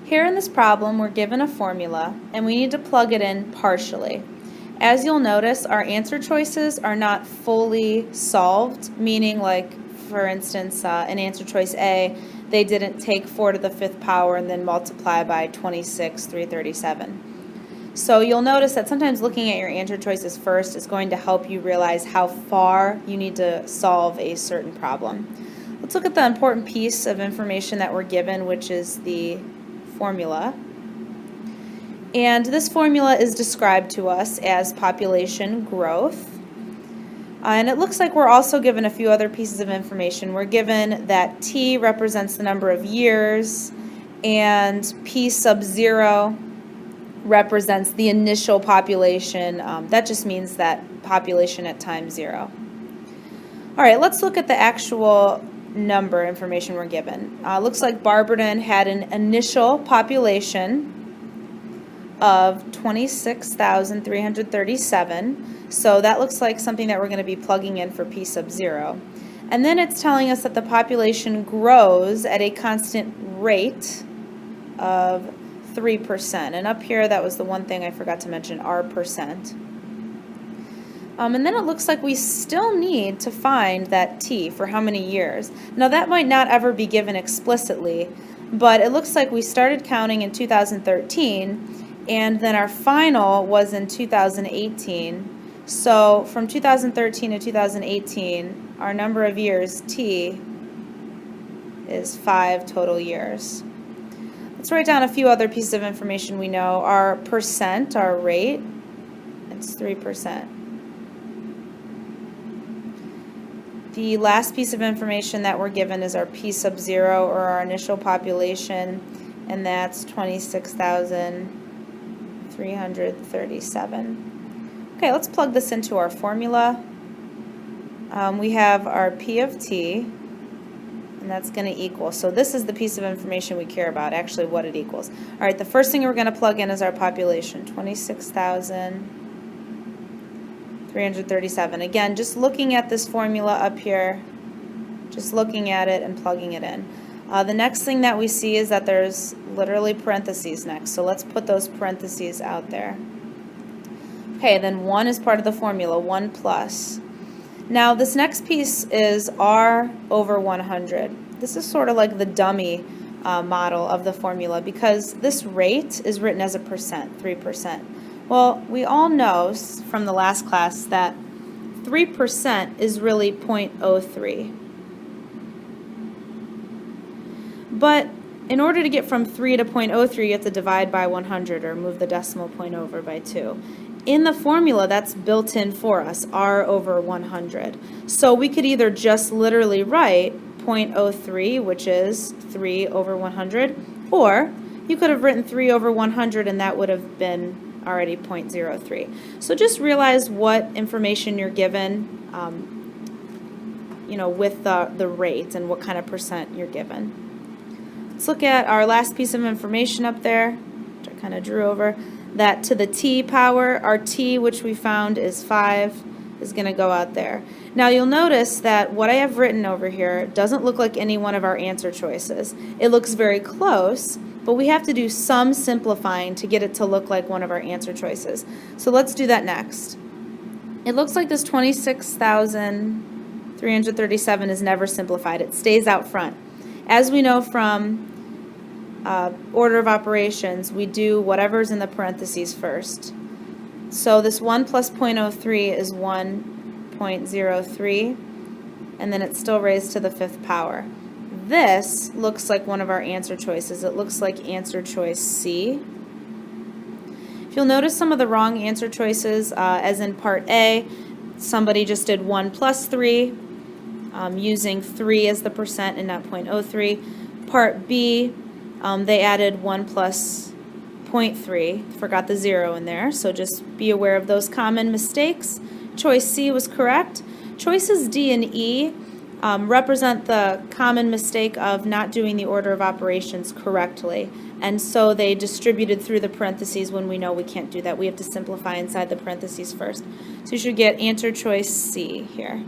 Here in this problem, we're given a formula, and we need to plug it in partially. As you'll notice, our answer choices are not fully solved, meaning like, for instance, in answer choice A, they didn't take 4 to the 5th power and then multiply by 26,337. So you'll notice that sometimes looking at your answer choices first is going to help you realize how far you need to solve a certain problem. Let's look at the important piece of information that we're given, which is the formula. And this formula is described to us as population growth. And it looks like we're also given a few other pieces of information. We're given that T represents the number of years, and P sub 0 represents the initial population. That just means that population at time 0. All right, let's look at the actual number information we're given. Looks like Barberton had an initial population of 26,337. So that looks like something that we're going to be plugging in for P sub 0. And then it's telling us that the population grows at a constant rate of 3%. And up here, that was the one thing I forgot to mention, our percent. And then it looks like we still need to find that T for how many years. Now that might not ever be given explicitly, but it looks like we started counting in 2013, and then our final was in 2018. So from 2013 to 2018, our number of years, T, is 5 total years. Let's write down a few other pieces of information we know. Our percent, our rate, it's 3%. The last piece of information that we're given is our P sub 0, or our initial population, and that's 26,337. Okay, let's plug this into our formula. We have our P of T, and that's going to equal. So this is the piece of information we care about, actually what it equals. All right, the first thing we're going to plug in is our population, 26,337. Again, just looking at this formula up here, just looking at it and plugging it in. The next thing that we see is that there's literally parentheses next, so let's put those parentheses out there. Okay, then 1 is part of the formula, 1 plus. Now this next piece is R over 100. This is sort of like the dummy model of the formula, because this rate is written as a percent, 3%. Well, we all know from the last class that 3% is really 0.03. But in order to get from 3 to 0.03, you have to divide by 100 or move the decimal point over by 2. In the formula, that's built in for us, R over 100. So we could either just literally write 0.03, which is 3 over 100, or you could have written 3 over 100 and that would have been already 0.03. So just realize what information you're given, with the rate and what kind of percent you're given. Let's look at our last piece of information up there, which I kind of drew over. That to the T power, our T, which we found is 5, is going to go out there. Now you'll notice that what I have written over here doesn't look like any one of our answer choices. It looks very close, but we have to do some simplifying to get it to look like one of our answer choices. So let's do that next. It looks like this 26,337 is never simplified. It stays out front. As we know from order of operations, we do whatever's in the parentheses first. So this 1 plus 0.03 is 1.03, and then it's still raised to the 5th power. This looks like one of our answer choices. It looks like answer choice C. If you'll notice some of the wrong answer choices, as in part A, somebody just did 1 plus 3, using 3 as the percent and not 0.03. Part B, they added 1 plus 0.3, forgot the 0 in there, so just be aware of those common mistakes. Choice C was correct. Choices D and E represent the common mistake of not doing the order of operations correctly, and so they distributed through the parentheses when we know we can't do that. We have to simplify inside the parentheses first. So you should get answer choice C here.